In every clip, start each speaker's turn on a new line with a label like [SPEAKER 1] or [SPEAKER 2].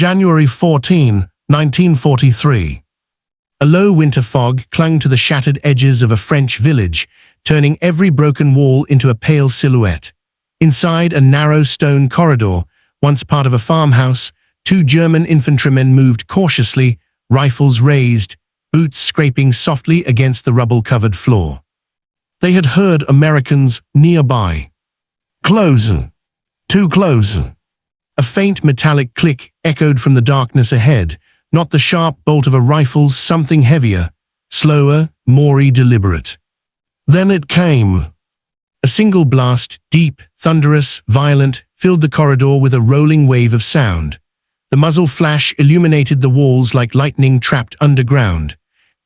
[SPEAKER 1] January 14, 1943. A low winter fog clung to the shattered edges of a French village, turning every broken wall into a pale silhouette. Inside a narrow stone corridor, once part of a farmhouse, two German infantrymen moved cautiously, rifles raised, boots scraping softly against the rubble-covered floor. They had heard Americans nearby. "Close! Too close!" A faint metallic click echoed from the darkness ahead, not the sharp bolt of a rifle, something heavier, slower, more deliberate. Then it came. A single blast, deep, thunderous, violent, filled the corridor with a rolling wave of sound. The muzzle flash illuminated the walls like lightning trapped underground.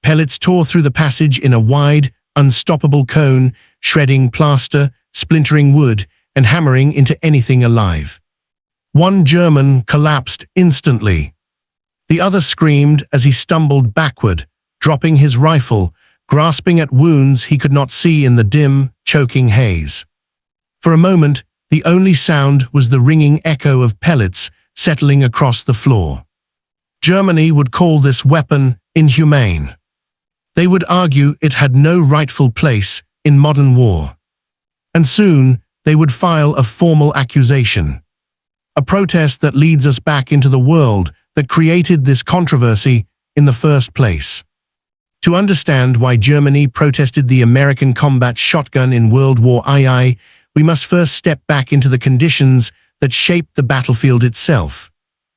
[SPEAKER 1] Pellets tore through the passage in a wide, unstoppable cone, shredding plaster, splintering wood, and hammering into anything alive. One German collapsed instantly. The other screamed as he stumbled backward, dropping his rifle, grasping at wounds he could not see in the dim, choking haze. For a moment, the only sound was the ringing echo of pellets settling across the floor. Germany would call this weapon inhumane. They would argue it had no rightful place in modern war. And soon, they would file a formal accusation. A protest that leads us back into the world that created this controversy in the first place. To understand why Germany protested the American combat shotgun in World War II, we must first step back into the conditions that shaped the battlefield itself.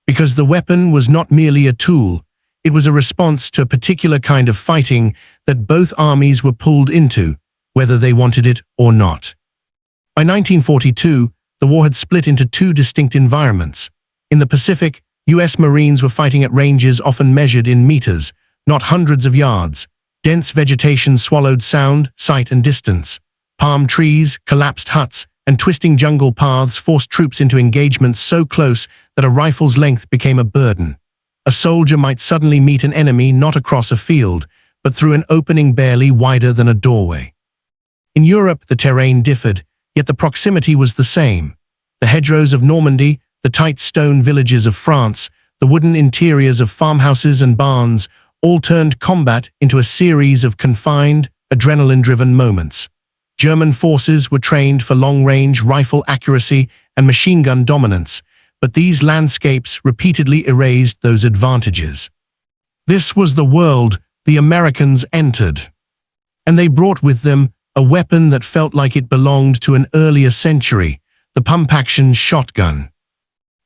[SPEAKER 1] Because the weapon was not merely a tool, it was a response to a particular kind of fighting that both armies were pulled into, whether they wanted it or not. By 1942, the war had split into two distinct environments. In the Pacific, U.S. Marines were fighting at ranges often measured in meters, not hundreds of yards. Dense vegetation swallowed sound, sight, and distance. Palm trees, collapsed huts, and twisting jungle paths forced troops into engagements so close that a rifle's length became a burden. A soldier might suddenly meet an enemy not across a field, but through an opening barely wider than a doorway. In Europe, the terrain differed, yet the proximity was the same. The hedgerows of Normandy, the tight stone villages of France, the wooden interiors of farmhouses and barns, all turned combat into a series of confined, adrenaline-driven moments. German forces were trained for long-range rifle accuracy and machine gun dominance, but these landscapes repeatedly erased those advantages. This was the world the Americans entered, and they brought with them a weapon that felt like it belonged to an earlier century, the pump-action shotgun.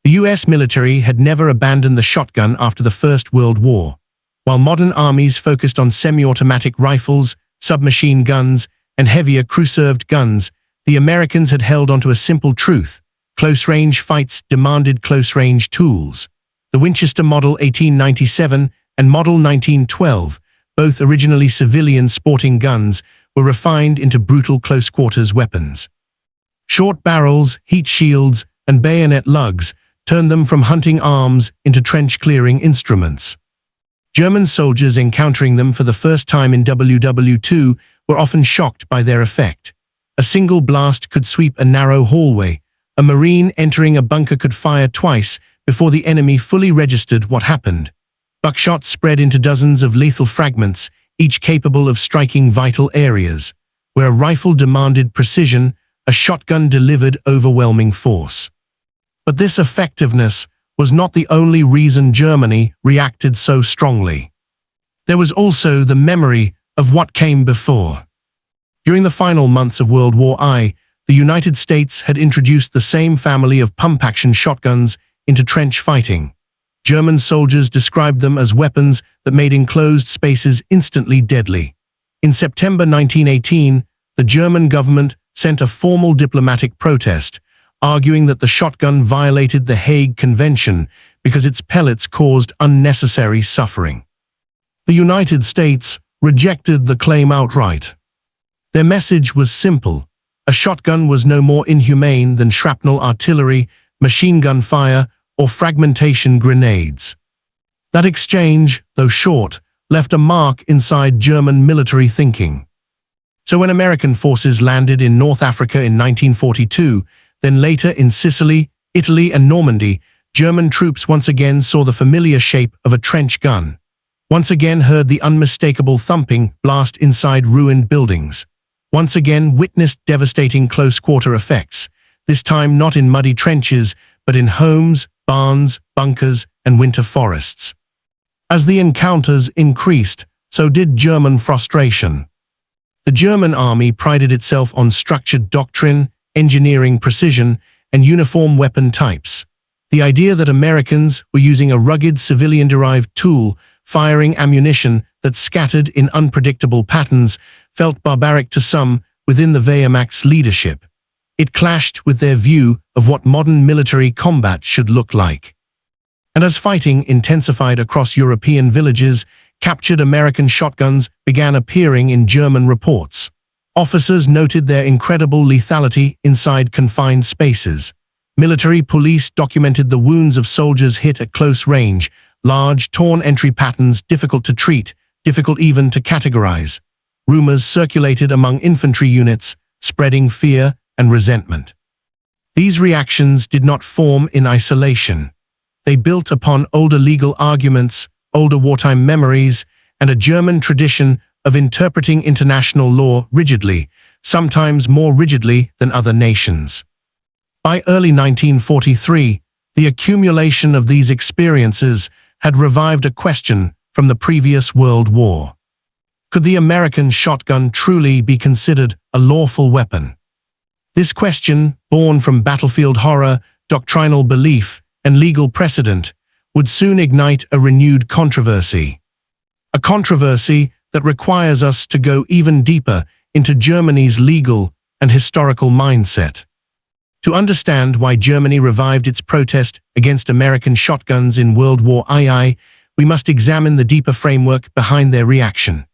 [SPEAKER 1] The U.S. military had never abandoned the shotgun after the First World War. While modern armies focused on semi-automatic rifles, submachine guns, and heavier crew-served guns, the Americans had held onto a simple truth: close-range fights demanded close-range tools. The Winchester Model 1897 and Model 1912, both originally civilian sporting guns, were refined into brutal close-quarters weapons. Short barrels, heat shields, and bayonet lugs turned them from hunting arms into trench-clearing instruments. German soldiers encountering them for the first time in WW2 were often shocked by their effect. A single blast could sweep a narrow hallway. A Marine entering a bunker could fire twice before the enemy fully registered what happened. Buckshot spread into dozens of lethal fragments, each capable of striking vital areas. Where a rifle demanded precision, a shotgun delivered overwhelming force. But this effectiveness was not the only reason Germany reacted so strongly. There was also the memory of what came before. During the final months of World War I, the United States had introduced the same family of pump-action shotguns into trench fighting. German soldiers described them as weapons that made enclosed spaces instantly deadly. In September 1918, the German government sent a formal diplomatic protest, arguing that the shotgun violated the Hague Convention because its pellets caused unnecessary suffering. The United States rejected the claim outright. Their message was simple: a shotgun was no more inhumane than shrapnel artillery, machine gun fire, or fragmentation grenades. That exchange, though short, left a mark inside German military thinking. So when American forces landed in North Africa in 1942, then later in Sicily, Italy, and Normandy, German troops once again saw the familiar shape of a trench gun, once again heard the unmistakable thumping blast inside ruined buildings, once again witnessed devastating close-quarter effects, this time not in muddy trenches, but in homes, barns, bunkers, and winter forests. As the encounters increased, so did German frustration. The German army prided itself on structured doctrine, engineering precision, and uniform weapon types. The idea that Americans were using a rugged civilian-derived tool, firing ammunition that scattered in unpredictable patterns, felt barbaric to some within the Wehrmacht's leadership. It clashed with their view of what modern military combat should look like. And as fighting intensified across European villages, captured American shotguns began appearing in German reports. Officers noted their incredible lethality inside confined spaces. Military police documented the wounds of soldiers hit at close range, large, torn entry patterns difficult to treat, difficult even to categorize. Rumors circulated among infantry units, spreading fear and resentment. These reactions did not form in isolation. They built upon older legal arguments, older wartime memories, and a German tradition of interpreting international law rigidly, sometimes more rigidly than other nations. By early 1943, the accumulation of these experiences had revived a question from the previous World War. Could the American shotgun truly be considered a lawful weapon? This question, born from battlefield horror, doctrinal belief, and legal precedent, would soon ignite a renewed controversy. A controversy that requires us to go even deeper into Germany's legal and historical mindset. To understand why Germany revived its protest against American shotguns in World War II, we must examine the deeper framework behind their reaction.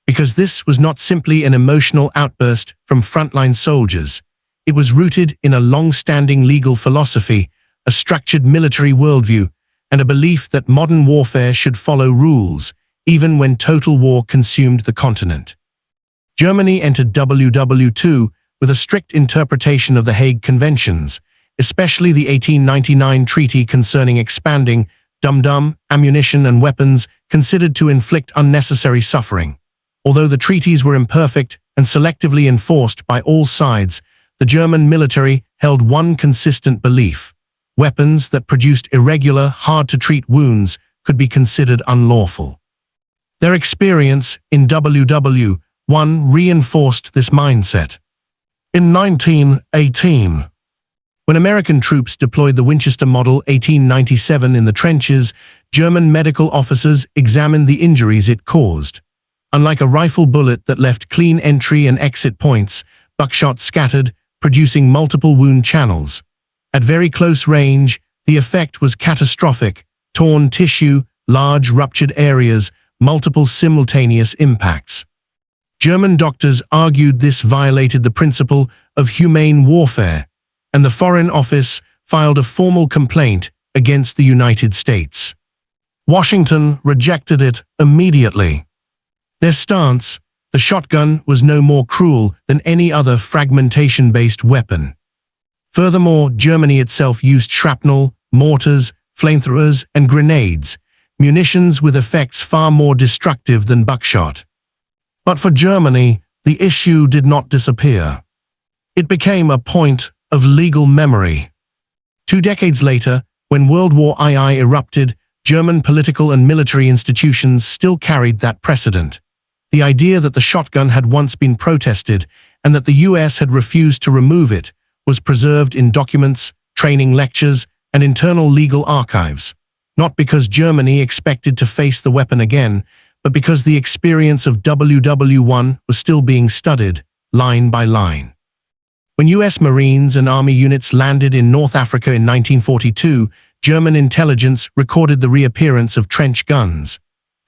[SPEAKER 1] Because this was not simply an emotional outburst from frontline soldiers. It was rooted in a long-standing legal philosophy, a structured military worldview, and a belief that modern warfare should follow rules, even when total war consumed the continent. Germany entered WW2 with a strict interpretation of the Hague Conventions, especially the 1899 treaty concerning expanding dum-dum, ammunition and weapons considered to inflict unnecessary suffering. Although the treaties were imperfect and selectively enforced by all sides, the German military held one consistent belief: weapons that produced irregular, hard-to-treat wounds could be considered unlawful. Their experience in WW1 reinforced this mindset. In 1918, when American troops deployed the Winchester Model 1897 in the trenches, German medical officers examined the injuries it caused. Unlike a rifle bullet that left clean entry and exit points, buckshot scattered, producing multiple wound channels. At very close range, the effect was catastrophic: torn tissue, large ruptured areas, multiple simultaneous impacts. German doctors argued this violated the principle of humane warfare, and the Foreign Office filed a formal complaint against the United States. Washington rejected it immediately. Their stance: the shotgun was no more cruel than any other fragmentation-based weapon. Furthermore, Germany itself used shrapnel, mortars, flamethrowers, and grenades, munitions with effects far more destructive than buckshot. But for Germany, the issue did not disappear. It became a point of legal memory. 2 decades later, when World War II erupted, German political and military institutions still carried that precedent. The idea that the shotgun had once been protested and that the US had refused to remove it was preserved in documents, training lectures, and internal legal archives, not because Germany expected to face the weapon again, but because the experience of WW1 was still being studied, line by line. When US Marines and Army units landed in North Africa in 1942, German intelligence recorded the reappearance of trench guns.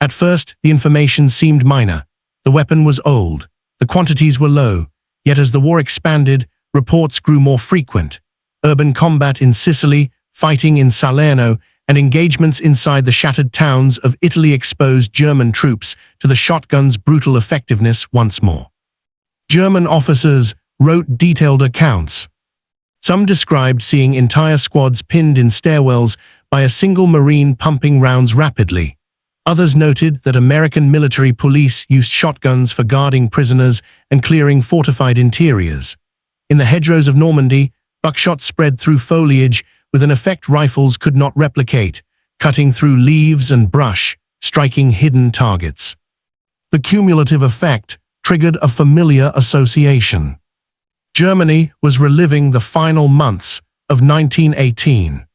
[SPEAKER 1] At first, the information seemed minor. The weapon was old, the quantities were low, yet as the war expanded, reports grew more frequent. Urban combat in Sicily, fighting in Salerno, and engagements inside the shattered towns of Italy exposed German troops to the shotgun's brutal effectiveness once more. German officers wrote detailed accounts. Some described seeing entire squads pinned in stairwells, by a single Marine pumping rounds rapidly. Others noted that American military police used shotguns for guarding prisoners and clearing fortified interiors. In the hedgerows of Normandy, buckshot spread through foliage with an effect rifles could not replicate, cutting through leaves and brush, striking hidden targets. The cumulative effect triggered a familiar association. Germany was reliving the final months of 1918.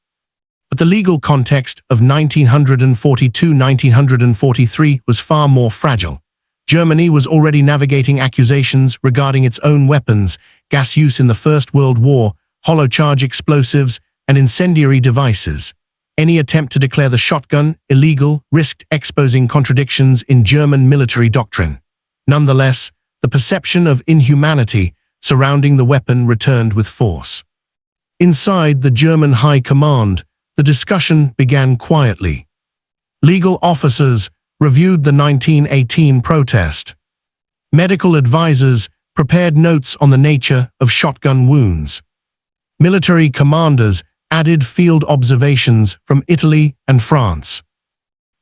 [SPEAKER 1] But the legal context of 1942-1943 was far more fragile. Germany was already navigating accusations regarding its own weapons, gas use in the First World War, hollow charge explosives, and incendiary devices. Any attempt to declare the shotgun illegal risked exposing contradictions in German military doctrine. Nonetheless, the perception of inhumanity surrounding the weapon returned with force. Inside the German High Command, the discussion began quietly. Legal officers reviewed the 1918 protest. Medical advisors prepared notes on the nature of shotgun wounds. Military commanders added field observations from Italy and France.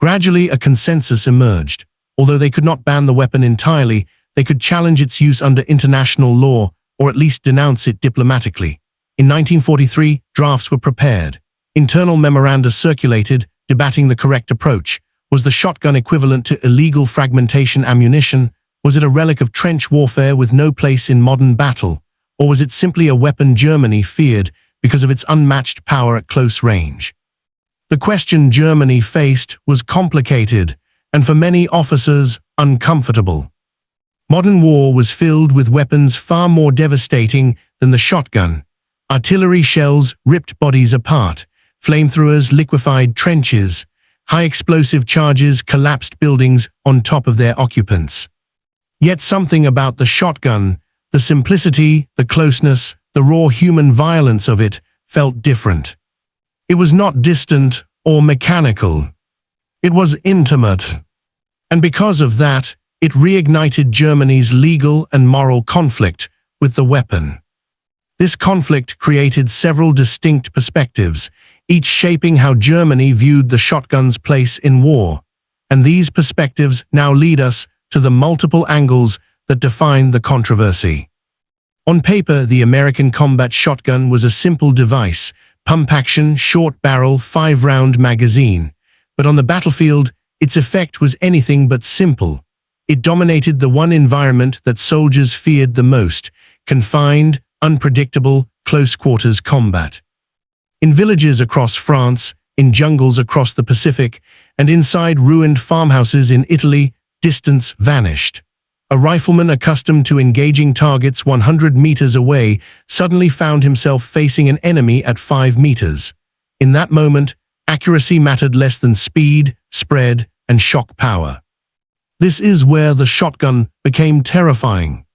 [SPEAKER 1] Gradually, a consensus emerged. Although they could not ban the weapon entirely, they could challenge its use under international law, or at least denounce it diplomatically. In 1943, drafts were prepared. Internal memoranda circulated, debating the correct approach. Was the shotgun equivalent to illegal fragmentation ammunition? Was it a relic of trench warfare with no place in modern battle? Or was it simply a weapon Germany feared because of its unmatched power at close range? The question Germany faced was complicated, and for many officers, uncomfortable. Modern war was filled with weapons far more devastating than the shotgun. Artillery shells ripped bodies apart. Flamethrowers liquefied trenches. High explosive charges collapsed buildings on top of their occupants. Yet something about the shotgun, the simplicity, the closeness, the raw human violence of it, felt different. It was not distant or mechanical. It was intimate. And because of that, it reignited Germany's legal and moral conflict with the weapon. This conflict created several distinct perspectives, each shaping how Germany viewed the shotgun's place in war. And these perspectives now lead us to the multiple angles that define the controversy. On paper, the American combat shotgun was a simple device, pump-action, short-barrel, 5-round magazine. But on the battlefield, its effect was anything but simple. It dominated the one environment that soldiers feared the most: confined, unpredictable, close-quarters combat. In villages across France, in jungles across the Pacific, and inside ruined farmhouses in Italy, distance vanished. A rifleman accustomed to engaging targets 100 meters away suddenly found himself facing an enemy at 5 meters. In that moment, accuracy mattered less than speed, spread, and shock power. This is where the shotgun became terrifying.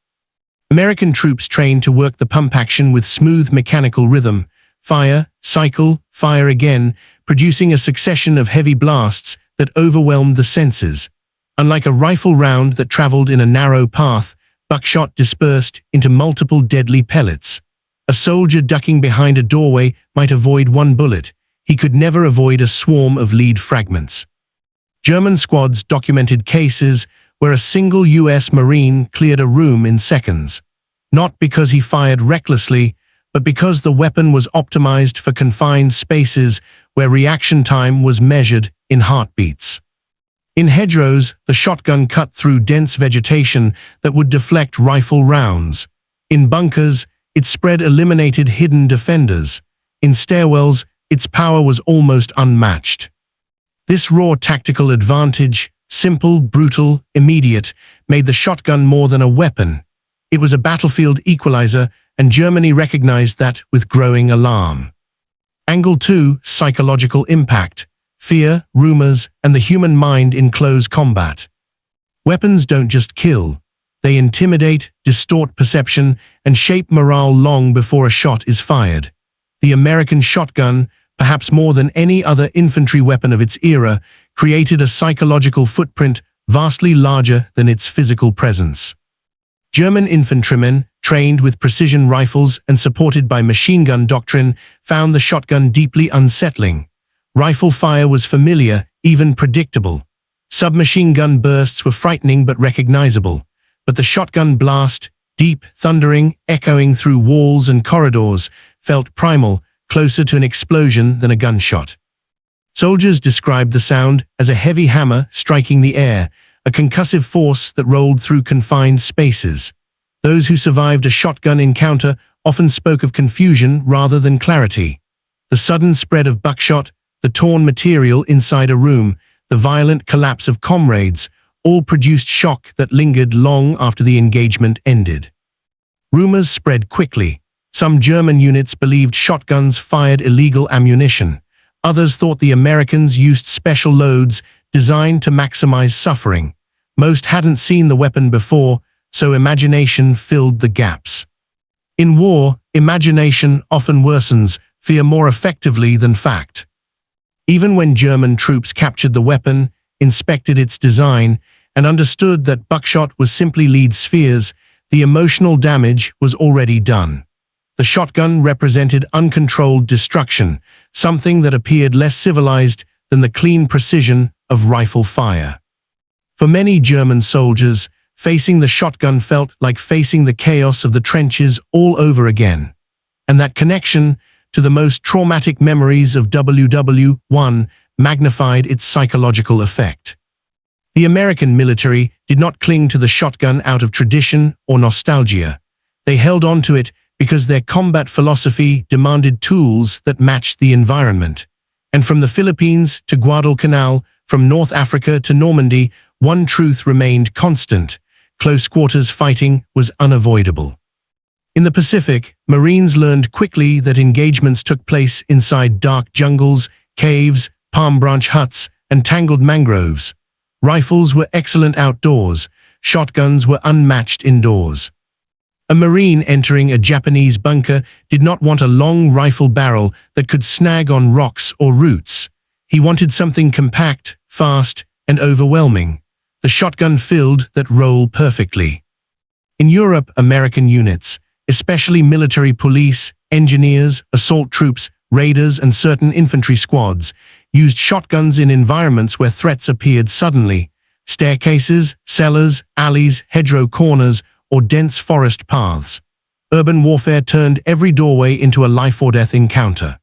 [SPEAKER 1] American troops trained to work the pump action with smooth mechanical rhythm, fire, cycle, fire again, producing a succession of heavy blasts that overwhelmed the senses. Unlike a rifle round that traveled in a narrow path, buckshot dispersed into multiple deadly pellets. A soldier ducking behind a doorway might avoid one bullet. He could never avoid a swarm of lead fragments. German squads documented cases where a single U.S. Marine cleared a room in seconds. Not because he fired recklessly, but because the weapon was optimized for confined spaces where reaction time was measured in heartbeats. In hedgerows, the shotgun cut through dense vegetation that would deflect rifle rounds. In bunkers, its spread eliminated hidden defenders. In stairwells, its power was almost unmatched. This raw tactical advantage, simple, brutal, immediate, made the shotgun more than a weapon. It was a battlefield equalizer, and Germany recognized that with growing alarm. Angle 2, psychological impact. Fear, rumors, and the human mind in close combat. Weapons don't just kill. They intimidate, distort perception, and shape morale long before a shot is fired. The American shotgun, perhaps more than any other infantry weapon of its era, created a psychological footprint vastly larger than its physical presence. German infantrymen, trained with precision rifles and supported by machine gun doctrine, found the shotgun deeply unsettling. Rifle fire was familiar, even predictable. Submachine gun bursts were frightening but recognizable. But the shotgun blast, deep, thundering, echoing through walls and corridors, felt primal, closer to an explosion than a gunshot. Soldiers described the sound as a heavy hammer striking the air, a concussive force that rolled through confined spaces. Those who survived a shotgun encounter often spoke of confusion rather than clarity. The sudden spread of buckshot, the torn material inside a room, the violent collapse of comrades, all produced shock that lingered long after the engagement ended. Rumors spread quickly. Some German units believed shotguns fired illegal ammunition. Others thought the Americans used special loads designed to maximize suffering. Most hadn't seen the weapon before, so imagination filled the gaps. In war, imagination often worsens fear more effectively than fact. Even when German troops captured the weapon, inspected its design, and understood that buckshot was simply lead spheres, the emotional damage was already done. The shotgun represented uncontrolled destruction, something that appeared less civilized than the clean precision of rifle fire. For many German soldiers, facing the shotgun felt like facing the chaos of the trenches all over again. And that connection to the most traumatic memories of WW1 magnified its psychological effect. The American military did not cling to the shotgun out of tradition or nostalgia. They held on to it because their combat philosophy demanded tools that matched the environment. And from the Philippines to Guadalcanal, from North Africa to Normandy, one truth remained constant: close quarters fighting was unavoidable. In the Pacific, Marines learned quickly that engagements took place inside dark jungles, caves, palm branch huts, and tangled mangroves. Rifles were excellent outdoors, shotguns were unmatched indoors. A Marine entering a Japanese bunker did not want a long rifle barrel that could snag on rocks or roots. He wanted something compact, fast, and overwhelming. The shotgun filled that role perfectly. In Europe, American units, especially military police, engineers, assault troops, raiders, and certain infantry squads, used shotguns in environments where threats appeared suddenly: staircases, cellars, alleys, hedgerow corners, or dense forest paths. Urban warfare turned every doorway into a life-or-death encounter.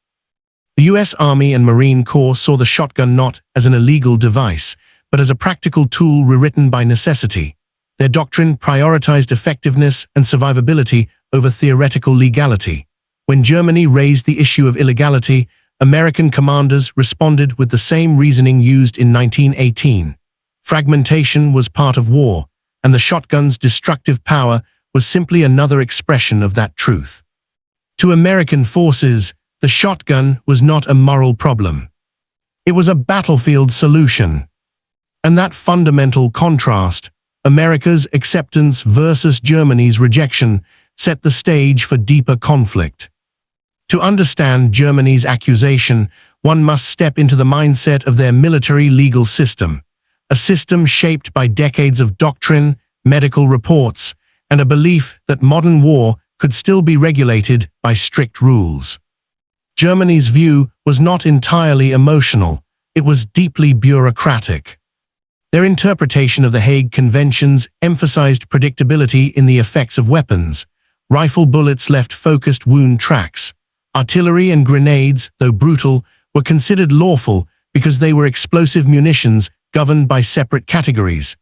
[SPEAKER 1] The U.S. Army and Marine Corps saw the shotgun not as an illegal device, but as a practical tool rewritten by necessity. Their doctrine prioritized effectiveness and survivability over theoretical legality. When Germany raised the issue of illegality, American commanders responded with the same reasoning used in 1918. Fragmentation was part of war, and the shotgun's destructive power was simply another expression of that truth. To American forces, the shotgun was not a moral problem. It was a battlefield solution. And that fundamental contrast, America's acceptance versus Germany's rejection, set the stage for deeper conflict. To understand Germany's accusation, one must step into the mindset of their military legal system, a system shaped by decades of doctrine, medical reports, and a belief that modern war could still be regulated by strict rules. Germany's view was not entirely emotional, it was deeply bureaucratic. Their interpretation of the Hague Conventions emphasized predictability in the effects of weapons. Rifle bullets left focused wound tracks. Artillery and grenades, though brutal, were considered lawful because they were explosive munitions governed by separate categories.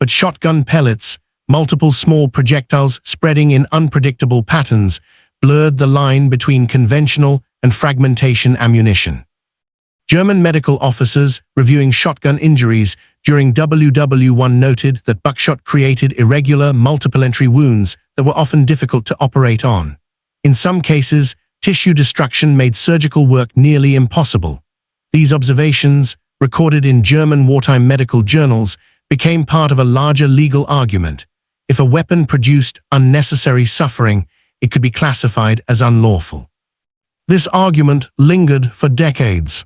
[SPEAKER 1] But shotgun pellets, multiple small projectiles spreading in unpredictable patterns, blurred the line between conventional and fragmentation ammunition. German medical officers reviewing shotgun injuries during WW1 noted that buckshot created irregular, multiple-entry wounds that were often difficult to operate on. In some cases, tissue destruction made surgical work nearly impossible. These observations, recorded in German wartime medical journals, became part of a larger legal argument. If a weapon produced unnecessary suffering, it could be classified as unlawful. This argument lingered for decades.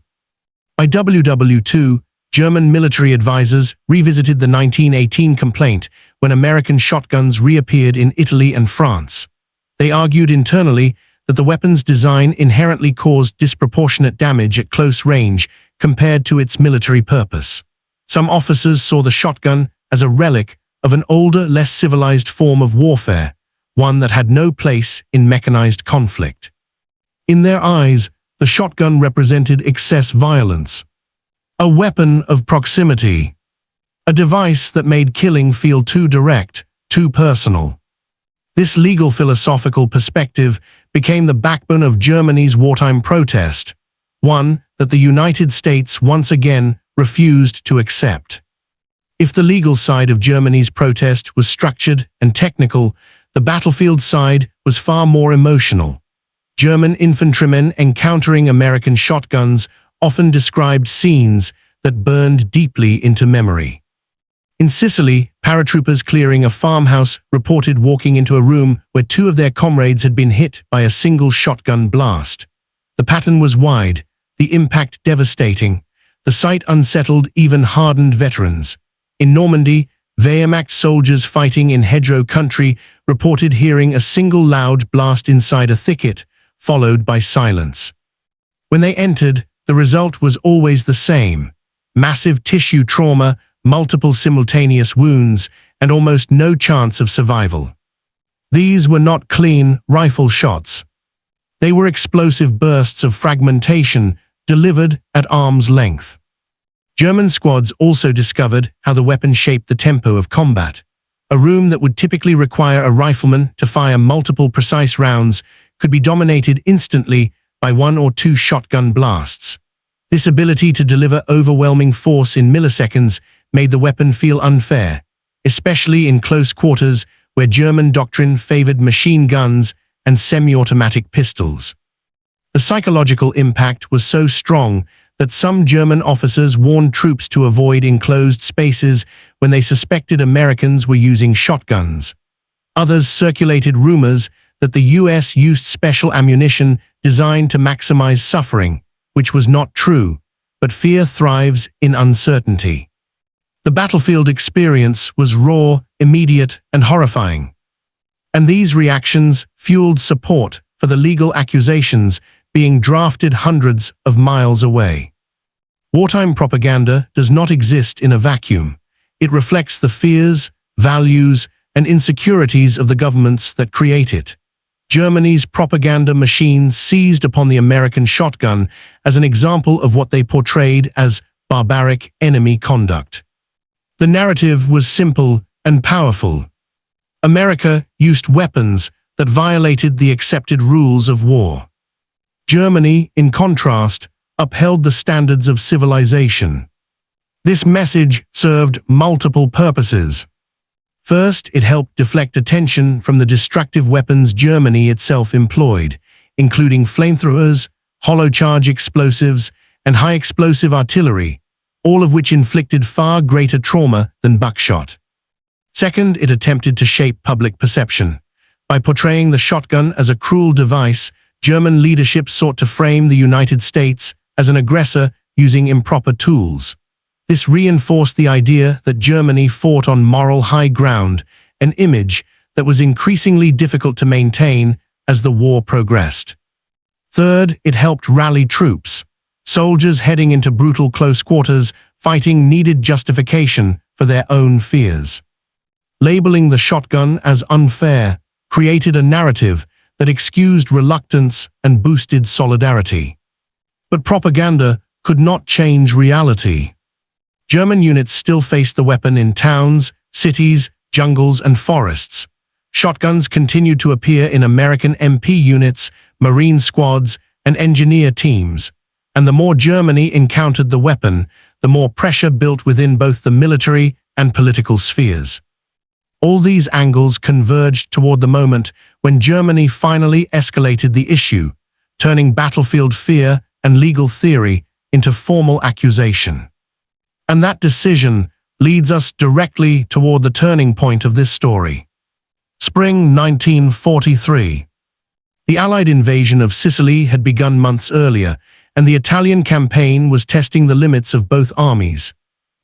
[SPEAKER 1] By WW2, German military advisors revisited the 1918 complaint when American shotguns reappeared in Italy and France. They argued internally that the weapon's design inherently caused disproportionate damage at close range compared to its military purpose. Some officers saw the shotgun as a relic of an older, less civilized form of warfare, one that had no place in mechanized conflict. In their eyes, the shotgun represented excess violence, a weapon of proximity, a device that made killing feel too direct, too personal. This legal philosophical perspective became the backbone of Germany's wartime protest, one that the United States once again refused to accept. If the legal side of Germany's protest was structured and technical, the battlefield side was far more emotional. German infantrymen encountering American shotguns often described scenes that burned deeply into memory. In Sicily, paratroopers clearing a farmhouse reported walking into a room where two of their comrades had been hit by a single shotgun blast. The pattern was wide, the impact devastating. The sight unsettled even hardened veterans. In Normandy, Wehrmacht soldiers fighting in hedgerow country reported hearing a single loud blast inside a thicket, followed by silence. When they entered, the result was always the same: massive tissue trauma, multiple simultaneous wounds, and almost no chance of survival. These were not clean rifle shots. They were explosive bursts of fragmentation delivered at arm's length. German squads also discovered how the weapon shaped the tempo of combat. A room that would typically require a rifleman to fire multiple precise rounds could be dominated instantly by one or two shotgun blasts. This ability to deliver overwhelming force in milliseconds made the weapon feel unfair, especially in close quarters where German doctrine favored machine guns and semi-automatic pistols. The psychological impact was so strong that some German officers warned troops to avoid enclosed spaces when they suspected Americans were using shotguns. Others circulated rumors that the US used special ammunition designed to maximize suffering, which was not true, but fear thrives in uncertainty. The battlefield experience was raw, immediate, and horrifying. And these reactions fueled support for the legal accusations being drafted hundreds of miles away. Wartime propaganda does not exist in a vacuum. It reflects the fears, values, and insecurities of the governments that create it. Germany's propaganda machine seized upon the American shotgun as an example of what they portrayed as barbaric enemy conduct. The narrative was simple and powerful. America used weapons that violated the accepted rules of war. Germany, in contrast, upheld the standards of civilization. This message served multiple purposes. First, it helped deflect attention from the destructive weapons Germany itself employed, including flamethrowers, hollow-charge explosives, and high-explosive artillery, all of which inflicted far greater trauma than buckshot. Second, it attempted to shape public perception. By portraying the shotgun as a cruel device, German leadership sought to frame the United States as an aggressor using improper tools. This reinforced the idea that Germany fought on moral high ground, an image that was increasingly difficult to maintain as the war progressed. Third, it helped rally troops. Soldiers heading into brutal close quarters fighting needed justification for their own fears. Labeling the shotgun as unfair created a narrative that excused reluctance and boosted solidarity. But propaganda could not change reality. German units still faced the weapon in towns, cities, jungles, and forests. Shotguns continued to appear in American MP units, Marine squads, and engineer teams. And the more Germany encountered the weapon, the more pressure built within both the military and political spheres. All these angles converged toward the moment when Germany finally escalated the issue, turning battlefield fear and legal theory into formal accusation. And that decision leads us directly toward the turning point of this story. Spring 1943. The Allied invasion of Sicily had begun months earlier, and the Italian campaign was testing the limits of both armies.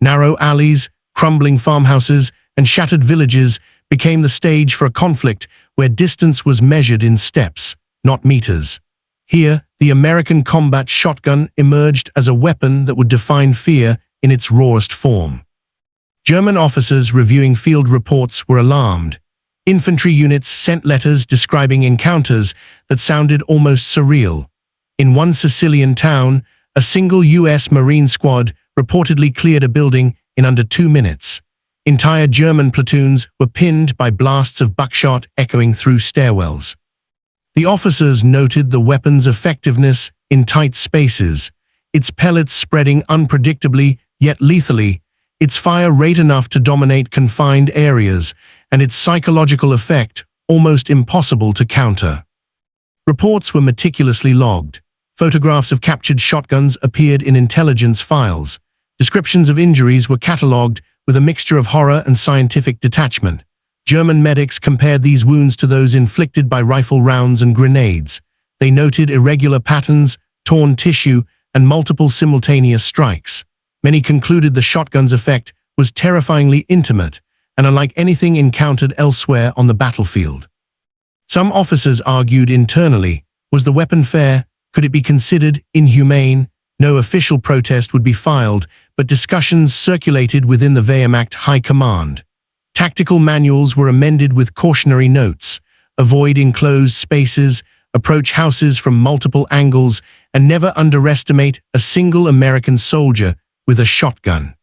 [SPEAKER 1] Narrow alleys, crumbling farmhouses, and shattered villages became the stage for a conflict where distance was measured in steps, not meters. Here, the American combat shotgun emerged as a weapon that would define fear in its rawest form. German officers reviewing field reports were alarmed. Infantry units sent letters describing encounters that sounded almost surreal. In one Sicilian town, a single U.S. Marine squad reportedly cleared a building in under 2 minutes. Entire German platoons were pinned by blasts of buckshot echoing through stairwells. The officers noted the weapon's effectiveness in tight spaces, its pellets spreading unpredictably yet lethally, its fire rate enough to dominate confined areas, and its psychological effect almost impossible to counter. Reports were meticulously logged. Photographs of captured shotguns appeared in intelligence files. Descriptions of injuries were catalogued with a mixture of horror and scientific detachment. German medics compared these wounds to those inflicted by rifle rounds and grenades. They noted irregular patterns, torn tissue, and multiple simultaneous strikes. Many concluded the shotgun's effect was terrifyingly intimate and unlike anything encountered elsewhere on the battlefield. Some officers argued internally, was the weapon fair? Could it be considered inhumane? No official protest would be filed, but discussions circulated within the Wehrmacht High Command. Tactical manuals were amended with cautionary notes: avoid enclosed spaces, approach houses from multiple angles, and never underestimate a single American soldier with a shotgun.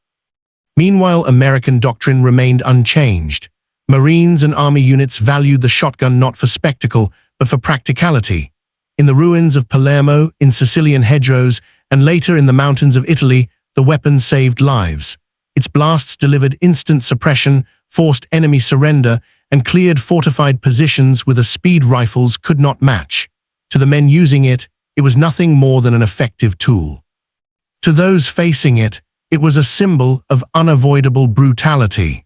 [SPEAKER 1] Meanwhile, American doctrine remained unchanged. Marines and Army units valued the shotgun not for spectacle, but for practicality. In the ruins of Palermo, in Sicilian hedgerows, and later in the mountains of Italy, the weapon saved lives. Its blasts delivered instant suppression, forced enemy surrender, and cleared fortified positions with a speed rifles could not match. To the men using it, it was nothing more than an effective tool. To those facing it, it was a symbol of unavoidable brutality.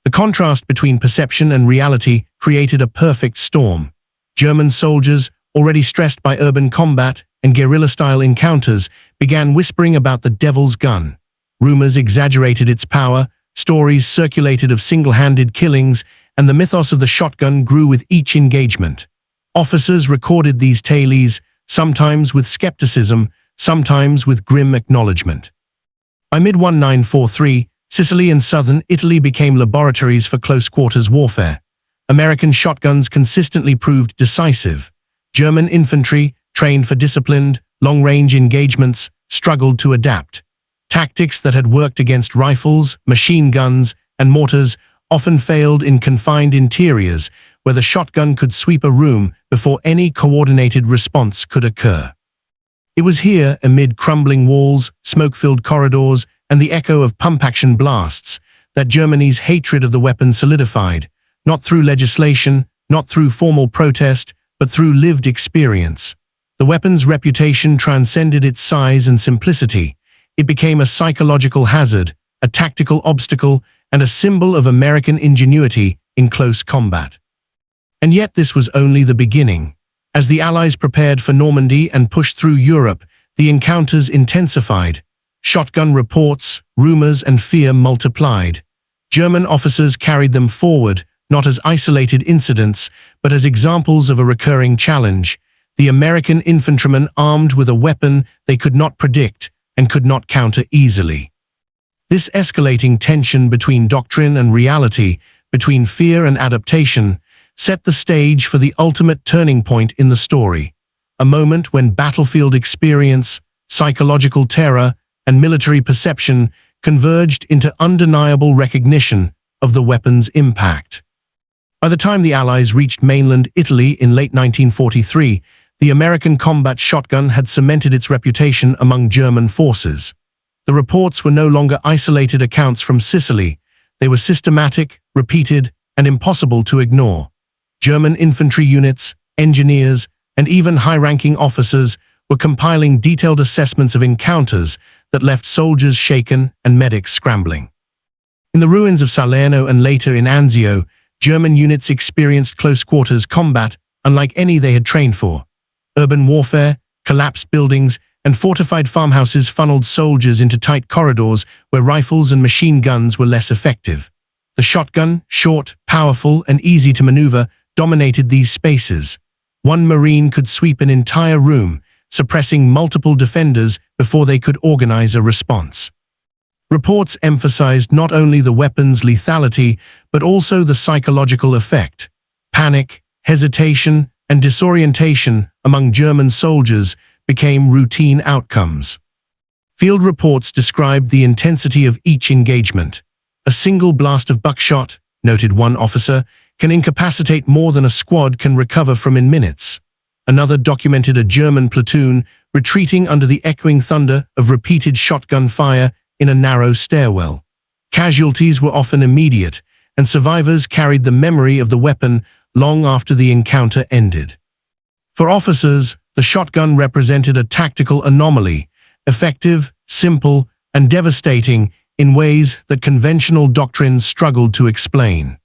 [SPEAKER 1] The contrast between perception and reality created a perfect storm. German soldiers, already stressed by urban combat and guerrilla-style encounters, began whispering about the devil's gun. Rumors exaggerated its power, stories circulated of single-handed killings, and the mythos of the shotgun grew with each engagement. Officers recorded these tales, sometimes with skepticism, sometimes with grim acknowledgement. By mid-1943, Sicily and southern Italy became laboratories for close-quarters warfare. American shotguns consistently proved decisive. German infantry, trained for disciplined, long-range engagements, struggled to adapt. Tactics that had worked against rifles, machine guns, and mortars often failed in confined interiors where the shotgun could sweep a room before any coordinated response could occur. It was here, amid crumbling walls, smoke-filled corridors, and the echo of pump-action blasts, that Germany's hatred of the weapon solidified, not through legislation, not through formal protest, but through lived experience. The weapon's reputation transcended its size and simplicity. It became a psychological hazard, a tactical obstacle, and a symbol of American ingenuity in close combat. And yet this was only the beginning. As the Allies prepared for Normandy and pushed through Europe, the encounters intensified. Shotgun reports, rumors, and fear multiplied. German officers carried them forward, not as isolated incidents, but as examples of a recurring challenge. The American infantrymen armed with a weapon they could not predict and could not counter easily. This escalating tension between doctrine and reality, between fear and adaptation, set the stage for the ultimate turning point in the story, a moment when battlefield experience, psychological terror, and military perception converged into undeniable recognition of the weapon's impact. By the time the Allies reached mainland Italy in late 1943, the American combat shotgun had cemented its reputation among German forces. The reports were no longer isolated accounts from Sicily. They were systematic, repeated, and impossible to ignore. German infantry units, engineers, and even high-ranking officers were compiling detailed assessments of encounters that left soldiers shaken and medics scrambling. In the ruins of Salerno and later in Anzio, German units experienced close-quarters combat unlike any they had trained for. Urban warfare, collapsed buildings, and fortified farmhouses funneled soldiers into tight corridors where rifles and machine guns were less effective. The shotgun, short, powerful, and easy to maneuver, dominated these spaces. One Marine could sweep an entire room, suppressing multiple defenders before they could organize a response. Reports emphasized not only the weapon's lethality, but also the psychological effect. Panic, hesitation, and disorientation among German soldiers became routine outcomes. Field reports described the intensity of each engagement. A single blast of buckshot, noted one officer, can incapacitate more than a squad can recover from in minutes. Another documented a German platoon retreating under the echoing thunder of repeated shotgun fire in a narrow stairwell. Casualties were often immediate, and survivors carried the memory of the weapon long after the encounter ended. For officers, the shotgun represented a tactical anomaly, effective, simple, and devastating in ways that conventional doctrine struggled to explain.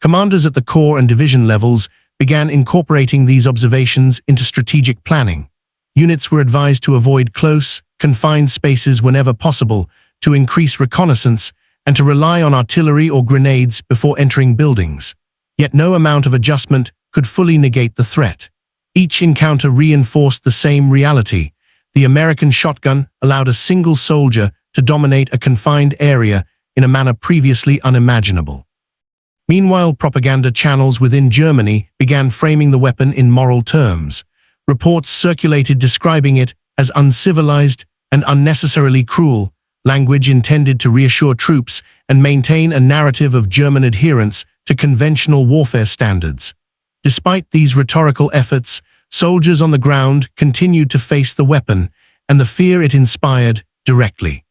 [SPEAKER 1] Commanders at the corps and division levels began incorporating these observations into strategic planning. Units were advised to avoid close, confined spaces whenever possible, to increase reconnaissance, and to rely on artillery or grenades before entering buildings. Yet no amount of adjustment could fully negate the threat. Each encounter reinforced the same reality. The American shotgun allowed a single soldier to dominate a confined area in a manner previously unimaginable. Meanwhile, propaganda channels within Germany began framing the weapon in moral terms. Reports circulated describing it as uncivilized and unnecessarily cruel, language intended to reassure troops and maintain a narrative of German adherence to conventional warfare standards. Despite these rhetorical efforts, soldiers on the ground continued to face the weapon and the fear it inspired directly.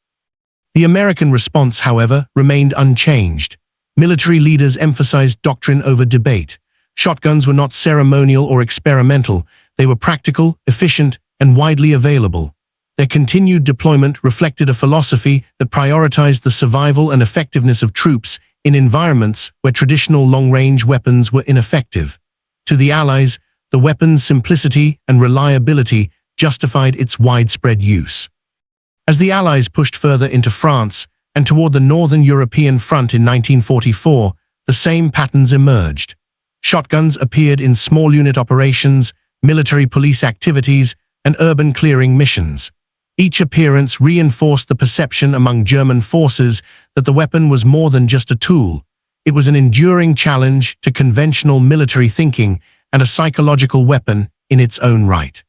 [SPEAKER 1] The American response, however, remained unchanged. Military leaders emphasized doctrine over debate. Shotguns were not ceremonial or experimental. They were practical, efficient, and widely available. Their continued deployment reflected a philosophy that prioritized the survival and effectiveness of troops in environments where traditional long-range weapons were ineffective. To the Allies, the weapon's simplicity and reliability justified its widespread use. As the Allies pushed further into France and toward the Northern European front in 1944, the same patterns emerged. Shotguns appeared in small unit operations, military police activities, and urban clearing missions. Each appearance reinforced the perception among German forces that the weapon was more than just a tool. It was an enduring challenge to conventional military thinking and a psychological weapon in its own right.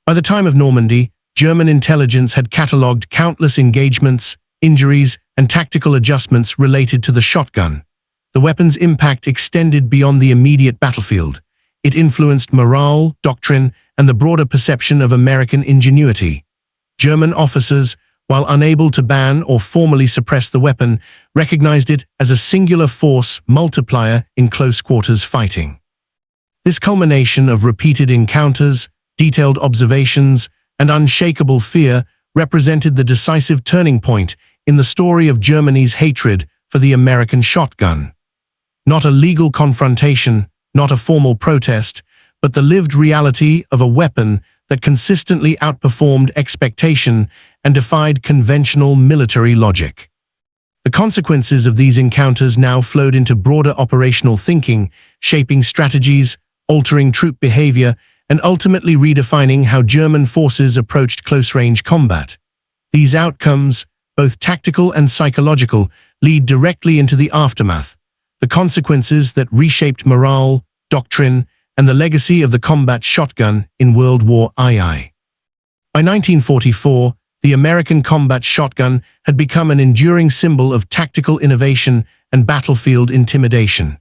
[SPEAKER 1] By the time of Normandy, German intelligence had catalogued countless engagements, injuries, and tactical adjustments related to the shotgun. The weapon's impact extended beyond the immediate battlefield. It influenced morale, doctrine, and the broader perception of American ingenuity. German officers, while unable to ban or formally suppress the weapon, recognized it as a singular force multiplier in close-quarters fighting. This culmination of repeated encounters, detailed observations, and unshakable fear represented the decisive turning point in the story of Germany's hatred for the American shotgun. Not a legal confrontation, not a formal protest, but the lived reality of a weapon that consistently outperformed expectation and defied conventional military logic. The consequences of these encounters now flowed into broader operational thinking, shaping strategies, altering troop behavior, and ultimately redefining how German forces approached close-range combat. These outcomes, both tactical and psychological, lead directly into the aftermath, the consequences that reshaped morale, doctrine, and the legacy of the combat shotgun in World War II. By 1944, the American combat shotgun had become an enduring symbol of tactical innovation and battlefield intimidation.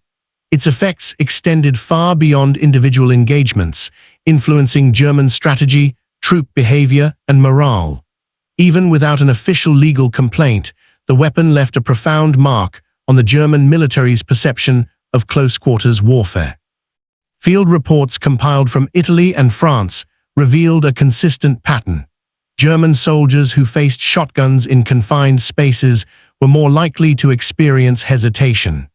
[SPEAKER 1] Its effects extended far beyond individual engagements, influencing German strategy, troop behavior, and morale. Even without an official legal complaint, the weapon left a profound mark on the German military's perception of close-quarters warfare. Field reports compiled from Italy and France revealed a consistent pattern. German soldiers who faced shotguns in confined spaces were more likely to experience hesitation,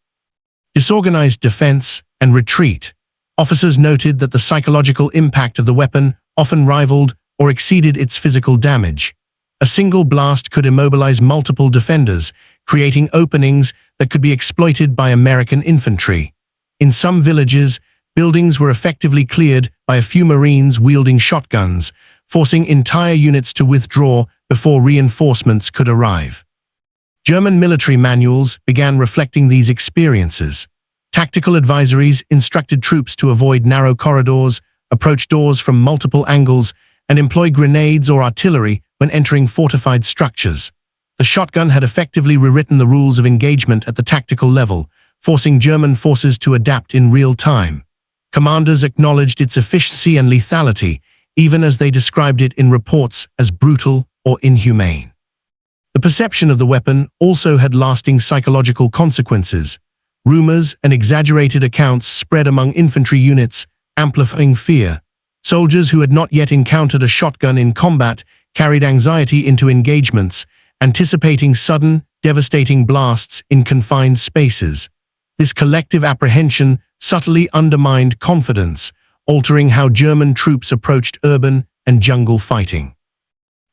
[SPEAKER 1] disorganized defense, and retreat. Officers noted that the psychological impact of the weapon often rivaled or exceeded its physical damage. A single blast could immobilize multiple defenders, creating openings that could be exploited by American infantry. In some villages, buildings were effectively cleared by a few Marines wielding shotguns, forcing entire units to withdraw before reinforcements could arrive. German military manuals began reflecting these experiences. Tactical advisories instructed troops to avoid narrow corridors, approach doors from multiple angles, and employ grenades or artillery when entering fortified structures. The shotgun had effectively rewritten the rules of engagement at the tactical level, forcing German forces to adapt in real time. Commanders acknowledged its efficiency and lethality, even as they described it in reports as brutal or inhumane. The perception of the weapon also had lasting psychological consequences. Rumors and exaggerated accounts spread among infantry units, amplifying fear. Soldiers who had not yet encountered a shotgun in combat carried anxiety into engagements, anticipating sudden, devastating blasts in confined spaces. This collective apprehension subtly undermined confidence, altering how German troops approached urban and jungle fighting.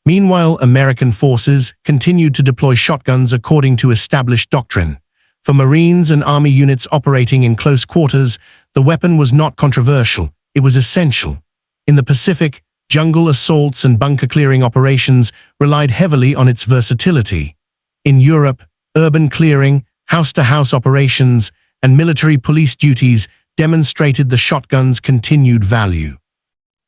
[SPEAKER 1] Meanwhile, American forces continued to deploy shotguns according to established doctrine. For Marines and Army units operating in close quarters, the weapon was not controversial, it was essential. In the Pacific, jungle assaults and bunker clearing operations relied heavily on its versatility. In Europe, urban clearing, house-to-house operations, and military police duties demonstrated the shotgun's continued value.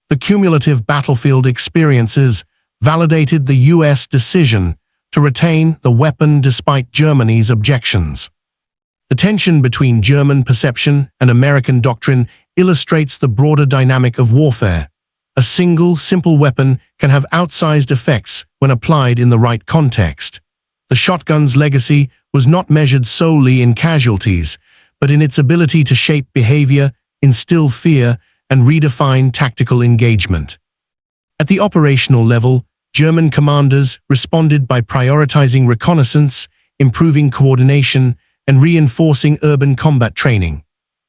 [SPEAKER 1] The cumulative battlefield experiences validated the U.S. decision to retain the weapon despite Germany's objections. The tension between German perception and American doctrine illustrates the broader dynamic of warfare. A single, simple weapon can have outsized effects when applied in the right context. The shotgun's legacy was not measured solely in casualties, but in its ability to shape behavior, instill fear, and redefine tactical engagement. At the operational level, German commanders responded by prioritizing reconnaissance, improving coordination, and reinforcing urban combat training.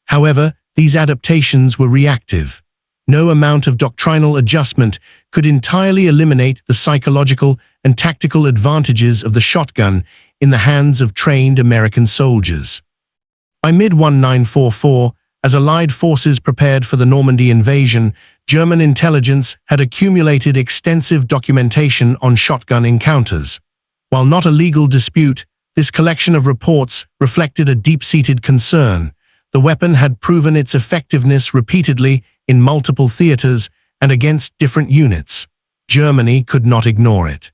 [SPEAKER 1] However, these adaptations were reactive. No amount of doctrinal adjustment could entirely eliminate the psychological and tactical advantages of the shotgun in the hands of trained American soldiers. By mid-1944, as Allied forces prepared for the Normandy invasion, German intelligence had accumulated extensive documentation on shotgun encounters. While not a legal dispute, this collection of reports reflected a deep-seated concern. The weapon had proven its effectiveness repeatedly in multiple theaters and against different units. Germany could not ignore it.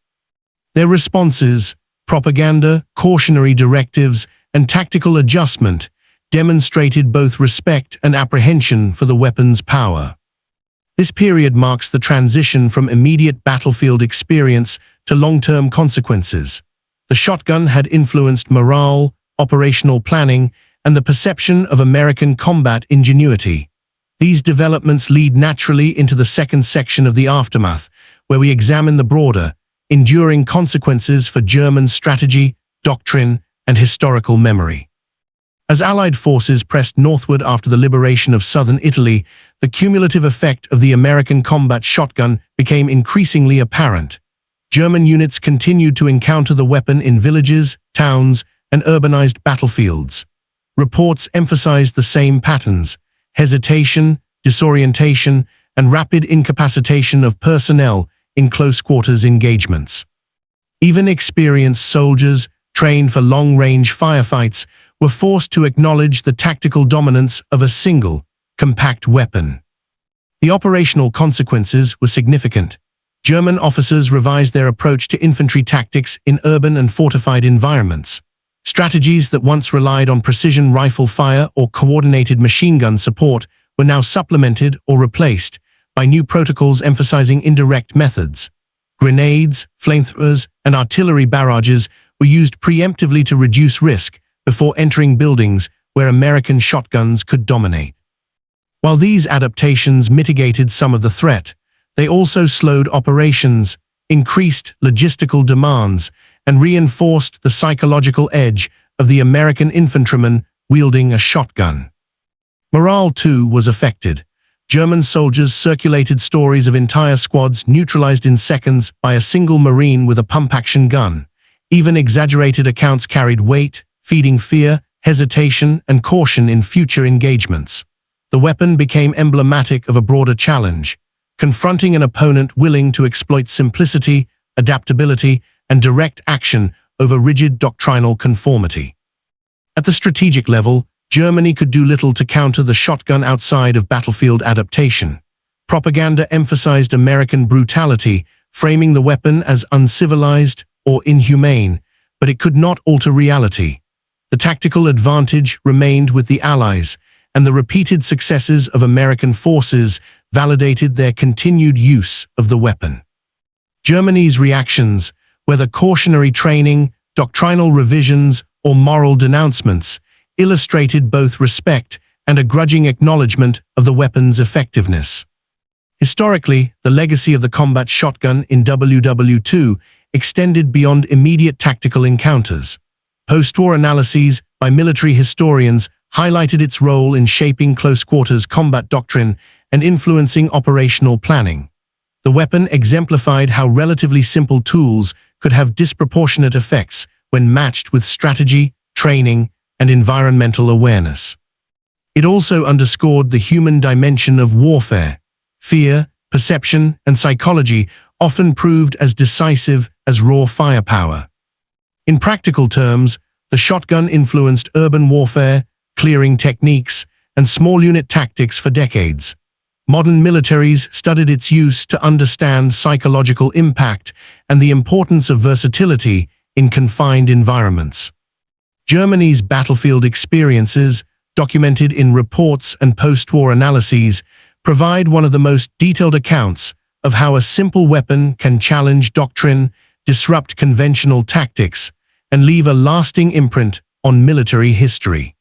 [SPEAKER 1] Their responses, propaganda, cautionary directives, and tactical adjustment, demonstrated both respect and apprehension for the weapon's power. This period marks the transition from immediate battlefield experience to long-term consequences. The shotgun had influenced morale, operational planning, and the perception of American combat ingenuity. These developments lead naturally into the second section of the aftermath, where we examine the broader, enduring consequences for German strategy, doctrine, and historical memory. As Allied forces pressed northward after the liberation of southern Italy, the cumulative effect of the American combat shotgun became increasingly apparent. German units continued to encounter the weapon in villages, towns, and urbanized battlefields. Reports emphasized the same patterns: hesitation, disorientation, and rapid incapacitation of personnel in close-quarters engagements. Even experienced soldiers, trained for long-range firefights, were forced to acknowledge the tactical dominance of a single, compact weapon. The operational consequences were significant. German officers revised their approach to infantry tactics in urban and fortified environments. Strategies that once relied on precision rifle fire or coordinated machine gun support were now supplemented or replaced by new protocols emphasizing indirect methods. Grenades, flamethrowers, and artillery barrages were used preemptively to reduce risk before entering buildings where American shotguns could dominate. While these adaptations mitigated some of the threat, they also slowed operations, increased logistical demands, and reinforced the psychological edge of the American infantryman wielding a shotgun. Morale, too, was affected. German soldiers circulated stories of entire squads neutralized in seconds by a single Marine with a pump-action gun. Even exaggerated accounts carried weight, feeding fear, hesitation, and caution in future engagements. the weapon became emblematic of a broader challenge, confronting an opponent willing to exploit simplicity, adaptability, and direct action over rigid doctrinal conformity. At the strategic level, Germany could do little to counter the shotgun outside of battlefield adaptation. Propaganda emphasized American brutality, framing the weapon as uncivilized or inhumane, but it could not alter reality. The tactical advantage remained with the Allies, and the repeated successes of American forces validated their continued use of the weapon. Germany's reactions, whether cautionary training, doctrinal revisions, or moral denouncements, illustrated both respect and a grudging acknowledgement of the weapon's effectiveness. Historically, the legacy of the combat shotgun in WW2 extended beyond immediate tactical encounters. Post-war analyses by military historians highlighted its role in shaping close-quarters combat doctrine and influencing operational planning. The weapon exemplified how relatively simple tools could have disproportionate effects when matched with strategy, training, and environmental awareness. It also underscored the human dimension of warfare. Fear, perception, and psychology often proved as decisive as raw firepower. In practical terms, the shotgun influenced urban warfare, clearing techniques, and small unit tactics for decades. Modern militaries studied its use to understand psychological impact and the importance of versatility in confined environments. Germany's battlefield experiences, documented in reports and post-war analyses, provide one of the most detailed accounts of how a simple weapon can challenge doctrine, disrupt conventional tactics, and leave a lasting imprint on military history.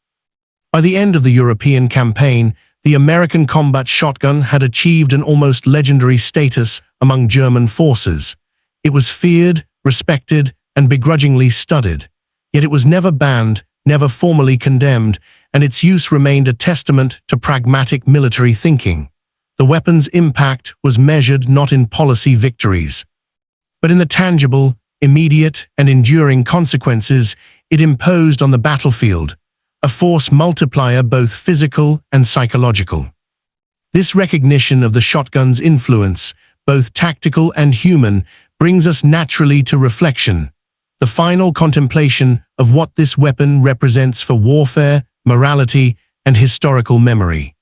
[SPEAKER 1] By the end of the European campaign, the American combat shotgun had achieved an almost legendary status among German forces. It was feared, respected, and begrudgingly studied. Yet it was never banned, never formally condemned, and its use remained a testament to pragmatic military thinking. The weapon's impact was measured not in policy victories, but in the tangible, immediate, and enduring consequences it imposed on the battlefield, a force multiplier both physical and psychological. This recognition of the shotgun's influence, both tactical and human, brings us naturally to reflection, the final contemplation of what this weapon represents for warfare, morality, and historical memory.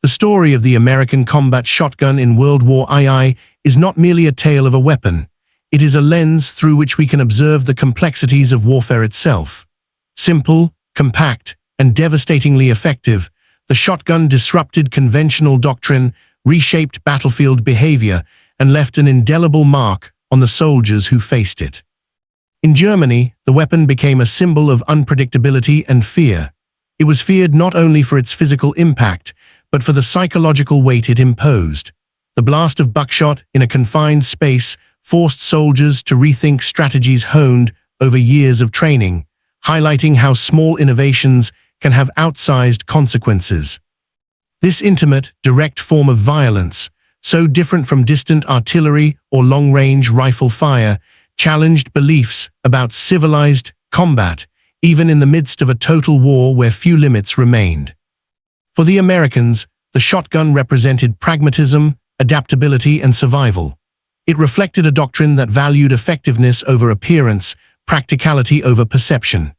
[SPEAKER 1] The story of the American combat shotgun in World War II is not merely a tale of a weapon. It is a lens through which we can observe the complexities of warfare itself. Simple, compact, and devastatingly effective, the shotgun disrupted conventional doctrine, reshaped battlefield behavior, and left an indelible mark on the soldiers who faced it. In Germany, the weapon became a symbol of unpredictability and fear. It was feared not only for its physical impact, but for the psychological weight it imposed. The blast of buckshot in a confined space forced soldiers to rethink strategies honed over years of training, highlighting how small innovations can have outsized consequences. This intimate, direct form of violence, so different from distant artillery or long-range rifle fire, challenged beliefs about civilized combat, even in the midst of a total war where few limits remained. For the Americans, the shotgun represented pragmatism, adaptability, and survival. It reflected a doctrine that valued effectiveness over appearance, practicality over perception.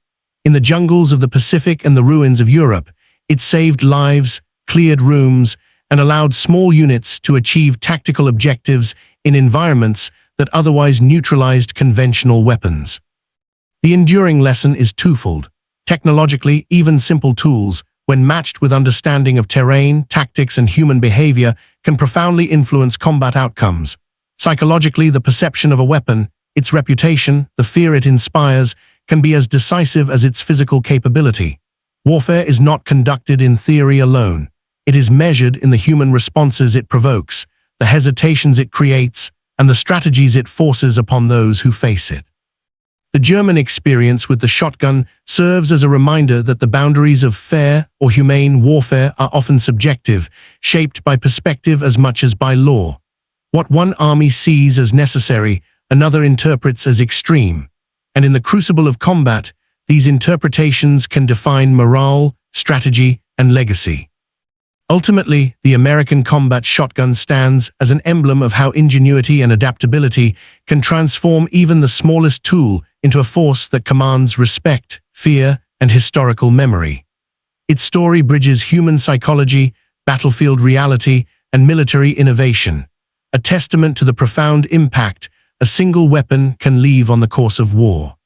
[SPEAKER 1] In the jungles of the Pacific and the ruins of Europe, it saved lives, cleared rooms, and allowed small units to achieve tactical objectives in environments that otherwise neutralized conventional weapons. The enduring lesson is twofold. Technologically, even simple tools, when matched with understanding of terrain, tactics, and human behavior, can profoundly influence combat outcomes. Psychologically, the perception of a weapon, its reputation, the fear it inspires, can be as decisive as its physical capability. Warfare is not conducted in theory alone. It is measured in the human responses it provokes, the hesitations it creates, and the strategies it forces upon those who face it. The German experience with the shotgun serves as a reminder that the boundaries of fair or humane warfare are often subjective, shaped by perspective as much as by law. What one army sees as necessary, another interprets as extreme. And in the crucible of combat, these interpretations can define morale, strategy, and legacy. Ultimately, the American combat shotgun stands as an emblem of how ingenuity and adaptability can transform even the smallest tool into a force that commands respect, fear, and historical memory. Its story bridges human psychology, battlefield reality, and military innovation, a testament to the profound impact a single weapon can leave on the course of war.